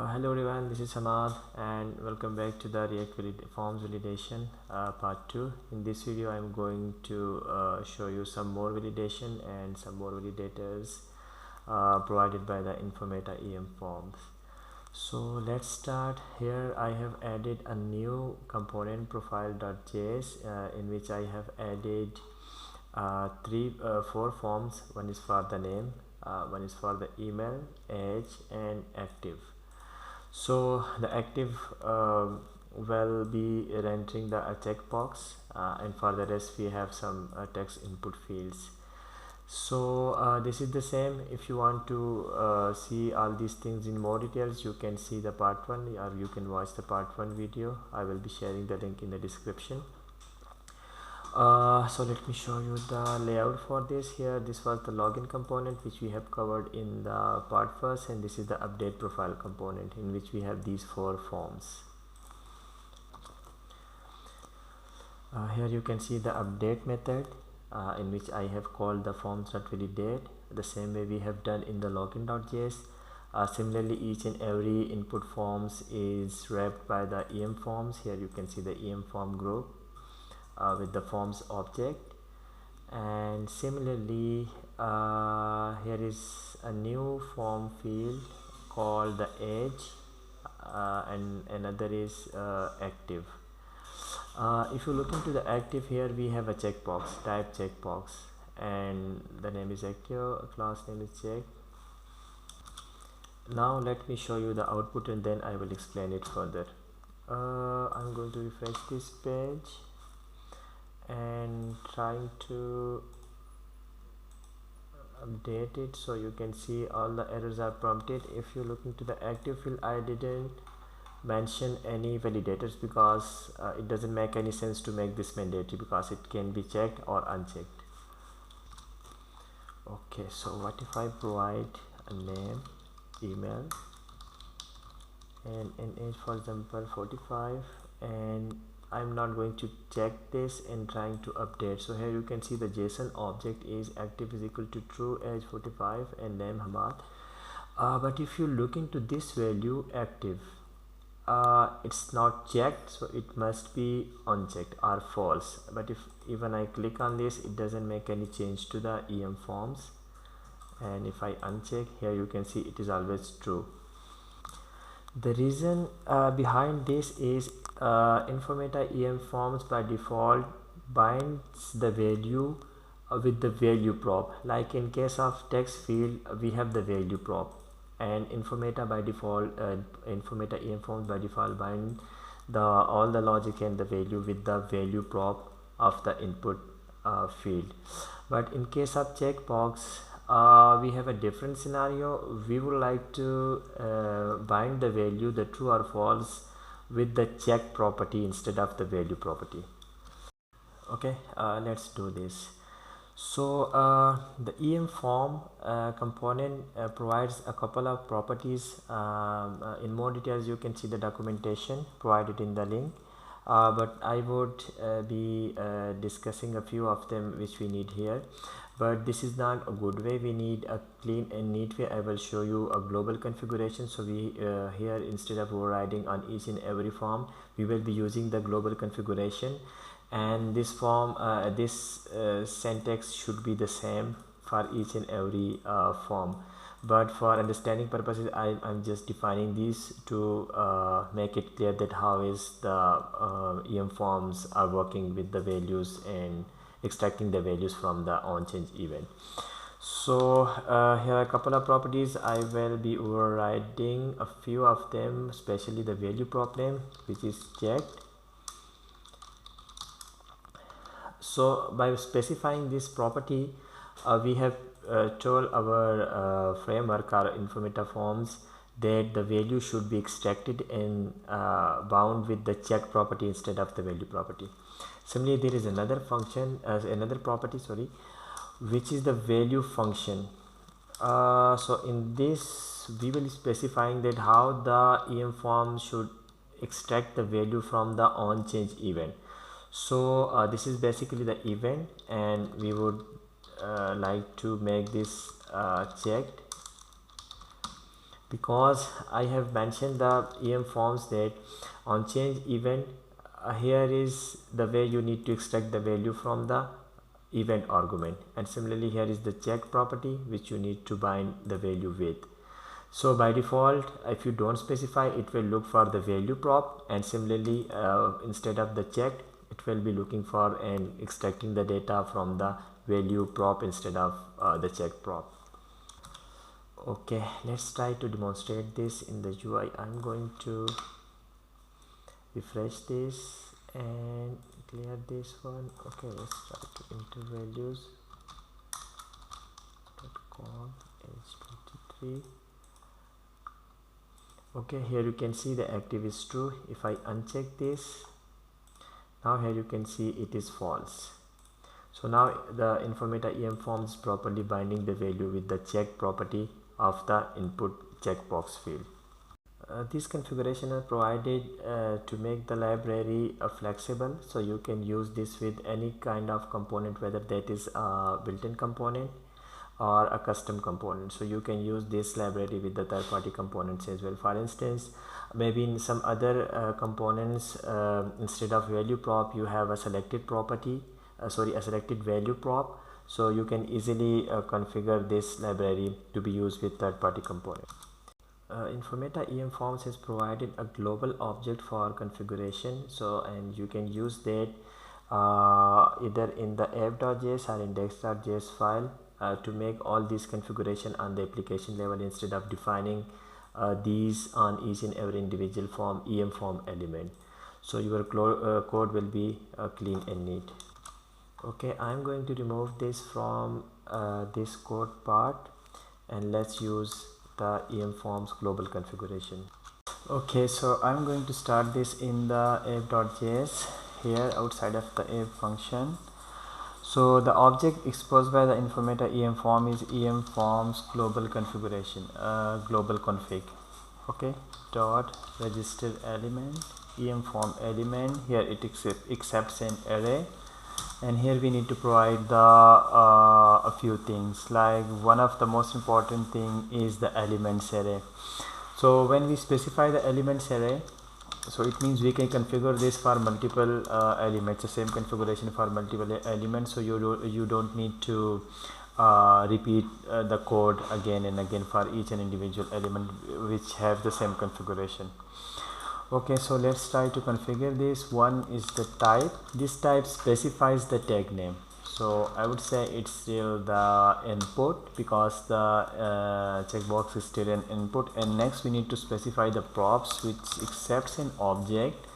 Hello everyone, this is Samad and welcome back to the Forms Validation part 2. In this video I am going to show you some more validation and some more validators provided by the Enfometa EM forms. So let's start. Here I have added a new component profile.js in which I have added four forms. One is for the name, one is for the email, age and active. So the active will be rendering the checkbox, and for the rest we have some text input fields. So this is the same. If you want to see all these things in more details, you can see the part 1 or you can watch the part 1 video. I will be sharing the link in the description. So let me show you the layout for this. Here this was the login component which we have covered in the part first, and this is the update profile component in which we have these four forms. Here you can see the update method in which I have called the forms.validate the same way we have done in the login.js. Similarly, each and every input forms is wrapped by the em forms. Here you can see the em form group with the forms object, and similarly here is a new form field called the age, and another is active. If you look into the active, here we have a checkbox, type checkbox, and the name is active, class name is check. Now let me show you the output and then I will explain it further. I'm going to refresh this page and trying to update it, so you can see all the errors are prompted. If you look into the active field, I didn't mention any validators because it doesn't make any sense to make this mandatory because it can be checked or unchecked. Okay, so what if I provide a name, email and an age, for example 45, and I'm not going to check this and trying to update. So here you can see the JSON object is active is equal to true, age 45 and name Hamad. But if you look into this value active, it's not checked, so it must be unchecked or false. But if even I click on this, it doesn't make any change to the em forms, and if I uncheck, here you can see it is always true. The reason behind this is Enfometa em forms by default binds the value with the value prop. Like in case of text field, we have the value prop, and Enfometa by default, Enfometa em forms by default bind all the logic and the value with the value prop of the input field. But in case of checkbox, we have a different scenario. We would like to bind the value, the true or false, with the check property instead of the value property. Okay, let's do this. So the em form component provides a couple of properties. In more details you can see the documentation provided in the link, but I would be discussing a few of them which we need here. But this is not a good way. We need a clean and neat way. I will show you a global configuration. So we here, instead of overriding on each and every form, we will be using the global configuration, and this form syntax should be the same for each and every form. But for understanding purposes, I'm just defining these to make it clear that how is the em forms are working with the values and extracting the values from the onChange event. So here are a couple of properties. I will be overriding a few of them, especially the value prop name, which is checked. So by specifying this property, we have told our framework, our Enfometa forms, that the value should be extracted and bound with the check property instead of the value property. Similarly, there is another function, another property, sorry, which is the value function. So in this, we will be specifying that how the em form should extract the value from the onChange event. So this is basically the event, and we would like to make this checked, because I have mentioned the em forms that on change event, here is the way you need to extract the value from the event argument, and similarly here is the check property which you need to bind the value with. So by default, if you don't specify, it will look for the value prop, and similarly instead of the checked, it will be looking for and extracting the data from the value prop instead of the check prop. Okay, let's try to demonstrate this in the UI. I'm going to refresh this and clear this one. Okay, let's try to enter values .com age 23. Okay, here you can see the active is true. If I uncheck this, now here you can see it is false. So now the enfometa em form is properly binding the value with the check property of the input checkbox field. These configurations are provided to make the library flexible, so you can use this with any kind of component, whether that is a built-in component or a custom component. So you can use this library with the third-party components as well. For instance, maybe in some other components, instead of value prop, you have a selected property, a selected value prop. So you can easily configure this library to be used with third-party components. Enfometa em forms has provided a global object for configuration, so and you can use that either in the app.js or index.js file to make all these configuration on the application level instead of defining these on each and every individual form em form element. So your code will be clean and neat. Okay, I'm going to remove this from this code part, and let's use the em forms global configuration. Okay, so I'm going to start this in the app.js here outside of the app function. So the object exposed by the enfometa em form is em forms global configuration, global config. Okay, dot register element em form element. Here it accepts an array, and here we need to provide the a few things. Like one of the most important thing is the elements array. So when we specify the elements array, so it means we can configure this for multiple elements, the same configuration for multiple elements, so you don't need to repeat the code again and again for each and individual element which have the same configuration. Okay, so let's try to configure this. One is the type. This type specifies the tag name, so I would say it's still the input because the checkbox is still an input. And next we need to specify the props, which accepts an object,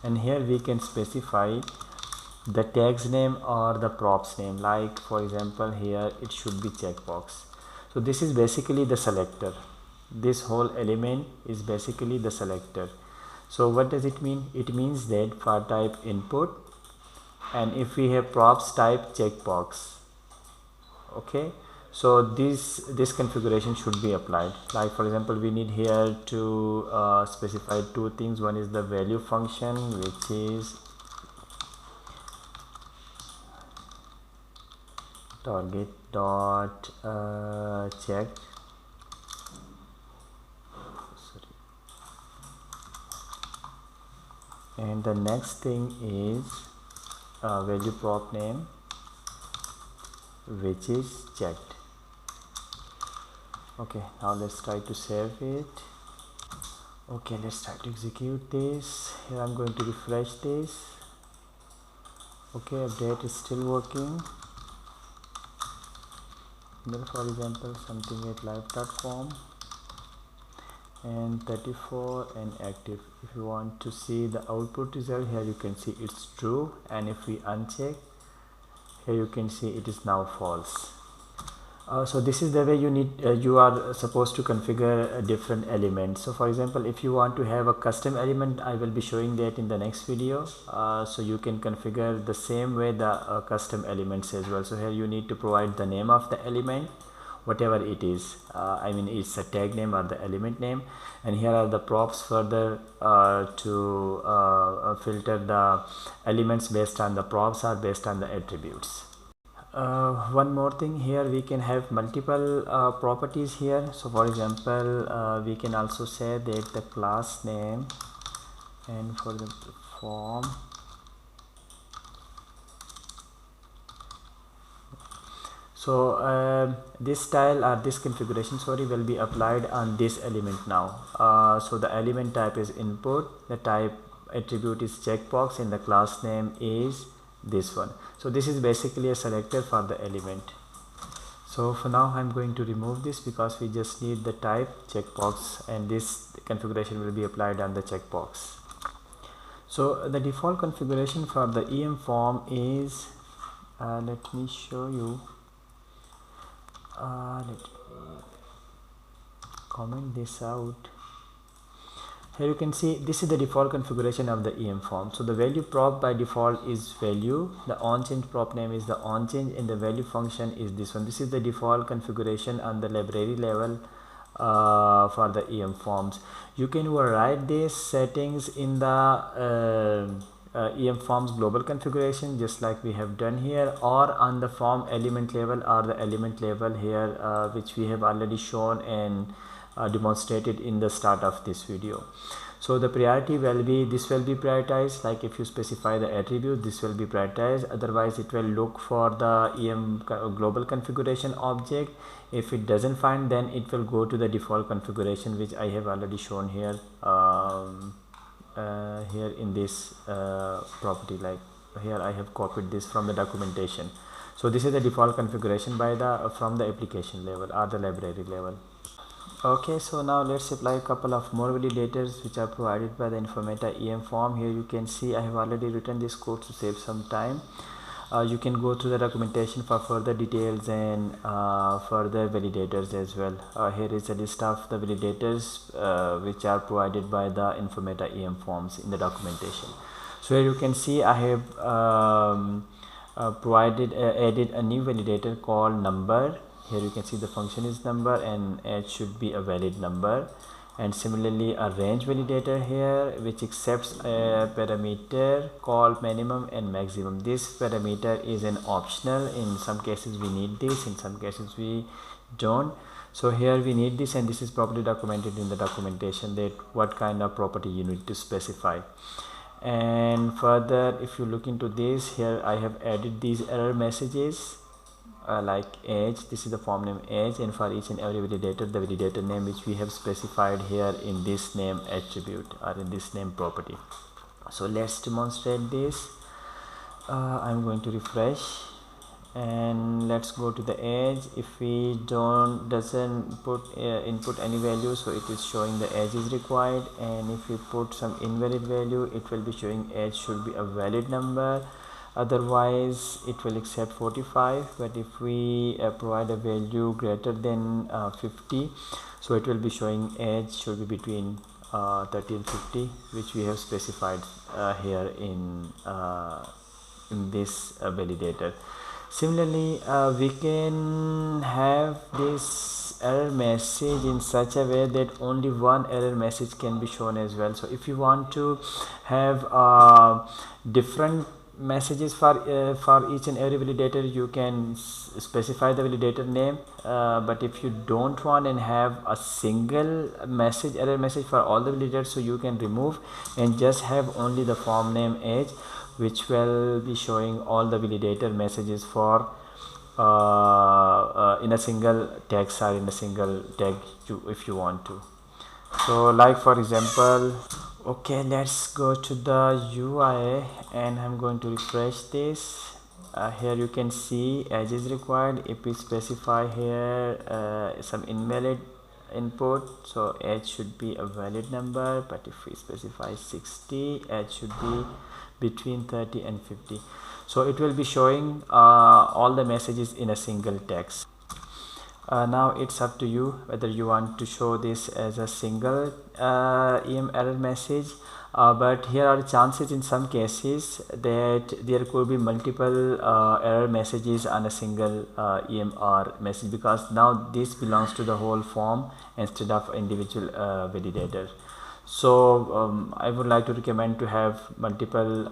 and here we can specify the tag's name or the props name. Like for example, here it should be checkbox. So this is basically the selector. This whole element is basically the selector. So what does it mean? It means that for type input, and if we have props type checkbox, okay, so this configuration should be applied. Like for example, we need here to specify two things. One is the value function, which is target dot check. And the next thing is value prop name, which is checked. Okay, now let's try to save it. Okay, let's try to execute this. Here I'm going to refresh this. Okay, update is still working. Then for example, something at live.com and 34 and active. If you want to see the output result, here you can see it's true, and if we uncheck, here you can see it is now false. So this is the way you are supposed to configure different elements. So for example, if you want to have a custom element, I will be showing that in the next video. So you can configure the same way the custom elements as well. So here you need to provide the name of the element, whatever it is. I mean, it's a tag name or the element name, and here are the props further to filter the elements based on the props or based on the attributes. One more thing, here we can have multiple properties here. So for example, we can also say that the class name, and for the form, so this style or this configuration, sorry, will be applied on this element now. So the element type is input, the type attribute is checkbox, and the class name is this one. So this is basically a selector for the element. So for now I'm going to remove this because we just need the type checkbox, and this configuration will be applied on the checkbox. So the default configuration for the EM form is, let me show you, let me comment this out. Here you can see this is the default configuration of the EM form. So the value prop by default is value, the onChange prop name is the onChange, and the value function is this one. This is the default configuration on the library level for the EM forms. You can override these settings in the EM forms global configuration, just like we have done here, or on the form element level or the element level here, which we have already shown and demonstrated in the start of this video. So the priority will be, this will be prioritized, like if you specify the attribute, this will be prioritized, otherwise it will look for the EM global configuration object. If it doesn't find, then it will go to the default configuration, which I have already shown here, here in this property. Like here I have copied this from the documentation. So this is the default configuration by the from the application level or the library level. Okay, so now let's apply a couple of more validators which are provided by the enfometa EM form. Here you can see I have already written this code to save some time. You can go through the documentation for further details and further validators as well. Here is a list of the validators which are provided by the enfometa EM forms in the documentation. So here you can see I have added a new validator called number. Here you can see the function is number and it should be a valid number, and similarly a range validator here which accepts a parameter called minimum and maximum. This parameter is an optional. In some cases we need this, in some cases we don't. So here we need this, and this is properly documented in the documentation that what kind of property you need to specify. And further, if you look into this, here I have added these error messages like age. This is the form name age, and for each and every validator, the validator name which we have specified here in this name attribute or in this name property. So let's demonstrate this. I'm going to refresh, and let's go to the age. If we doesn't put input any value, so it is showing the age is required, and if we put some invalid value, it will be showing age should be a valid number, otherwise it will accept 45. But if we provide a value greater than 50, so it will be showing age should be between 30 and 50, which we have specified here in this validator. Similarly, we can have this error message in such a way that only one error message can be shown as well. So if you want to have different messages for each and every validator, you can specify the validator name, but if you don't want and have a single message, error message for all the validators, so you can remove and just have only the form name age, which will be showing all the validator messages for in a single text or in a single tag if you want to. So like for example, okay, let's go to the UI and I'm going to refresh this. Here you can see age is required. If we specify here some invalid input, so age should be a valid number, but if we specify 60, age should be between 30 and 50. So it will be showing all the messages in a single text. Now it's up to you whether you want to show this as a single EM error message, but here are chances in some cases that there could be multiple error messages on a single EMR message, because now this belongs to the whole form instead of individual validator. So I would like to recommend to have multiple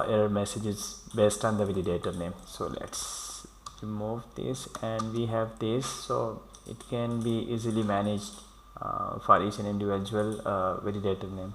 error messages based on the validator name. So let's remove this, and we have this, so it can be easily managed for each and individual validator name.